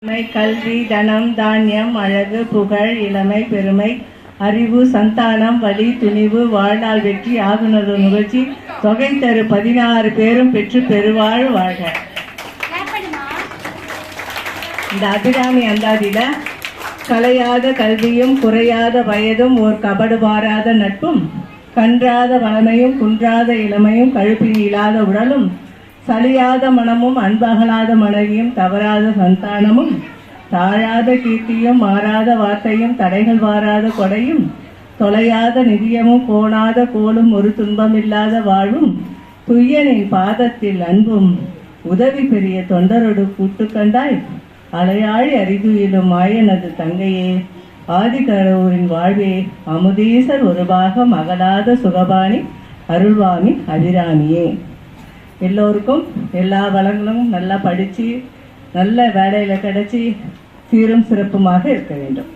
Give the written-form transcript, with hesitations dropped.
கல்வி, தனம், தானியம், அழகு, புகழ், இளமை, பெருமை, அறிவு, சந்தானம், வலி, துணிவு, வாழ்நாள் வெற்றி, ஆகுனது நிகழ்ச்சி, தொகை தரு 16 பேரும் பெற்று பெருவாழ் வாழ்க. இந்த அபிராமி அந்தாதியில கலையாத கல்வியும் குறையாத வயதும் ஓர் கபடு பாராத நட்பும் கன்றாத வளமையும் குன்றாத இளமையும் கழுப்பில் இல்லாத உடலும் சலியாத மனமும் அன்பகலாத மனைவியும் தவறாத சந்தானமும் தாழாத கீர்த்தியும் மாறாத வார்த்தையும் தடைகள் வாராத கொடையும் தொலையாத நிதியமும் கோணாத கோலும் ஒரு துன்பமில்லாத வாழ்வும் துய்யனின் பாதத்தில் அன்பும் உதவி பெரிய தொண்டரோடு கூட்டு கண்டாய் அலையாழி அரிதுயிலும் மாயனது தங்கையே ஆதிகடவுரின் வாழ்வே அமுதீசர் ஒரு பாகம் அகலாத சுகபாணி அருள்வாமி அபிராமியே. எல்லோருக்கும் எல்லா வளங்களும் நல்லா படித்து நல்ல வேலையில் கிடைச்சி சீரும் சிறப்புமாக இருக்க வேண்டும்.